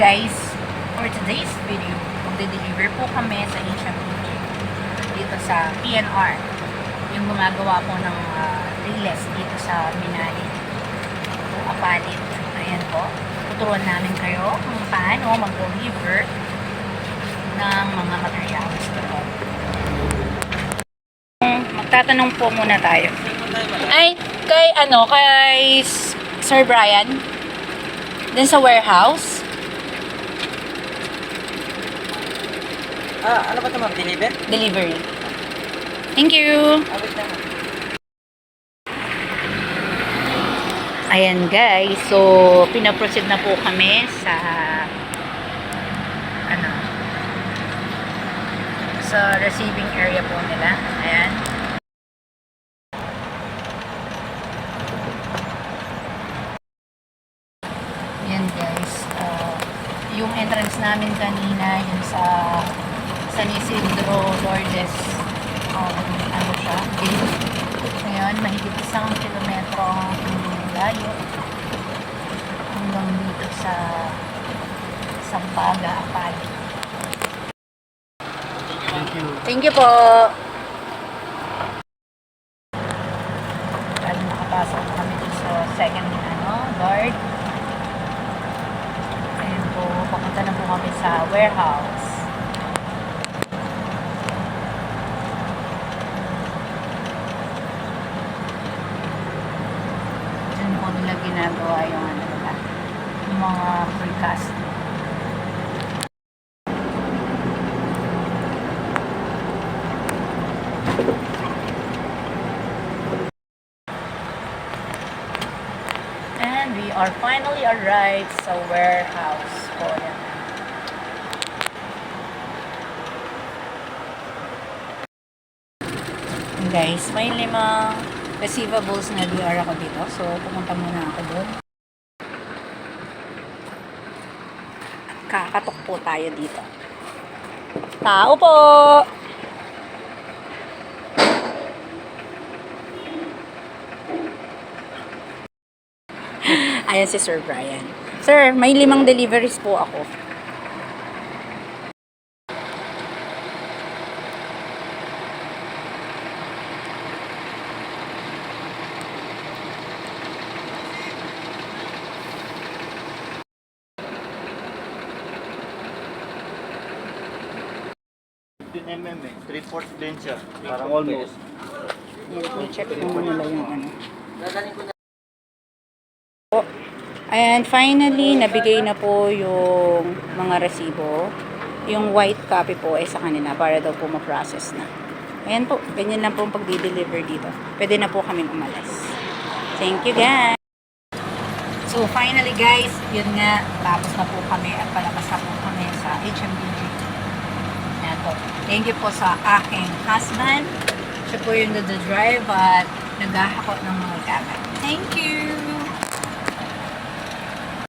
guys, for today's video, magde-deliver po kami sa HMBG dito sa PNR, yung gumagawa po ng riles dito sa Minali, ito Apalit. Ayan po, tuturuan namin kayo kung paano mag-deliver ng mga materials dito. Magtatanong po muna tayo. Ay, kay Sir Brian, din sa warehouse. Ano ba ito ma'am? Delivery. Thank you. Wait lang. Ayan guys, so pinaproceed na po kami sa sa receiving area po nila. Ayan. Ayan guys, yung entrance namin kanina yung sa San Isidro Lourdes, ano siya, gate. Ngayon, mahigit 1 kilometro ang layo hanggang dito sa Sampaga, Apali. Thank you. Thank you po. At nakapasok kami dito sa second guard. Ayan po, papunta na po kami sa warehouse. Diyan po nila ginagawa yung yung mga precast. And we are finally arrived sa warehouse po yan. Guys, may 5 receivables na DR ako dito. So, pumunta muna ako doon. Kakatok po tayo dito. Tao po! Ayan si Sir Brian. Sir, may 5 deliveries po ako. mm eh. 3/4 din siya. Parang almost. Yan, check mo nila yung And finally, nabigay na po yung mga resibo. Yung white copy po ay sa kanila para daw po ma-process na. Ayan po, ganyan lang po ang pag-deliver dito. Pwede na po kaming umalis. Thank you guys! So finally guys, yun nga, tapos na po kami at palabas na po kami sa HMBG. Ayan po. Thank you po sa aking husband. Siya po yung nag-drive at naghahakot ng mga gamit. Thank you!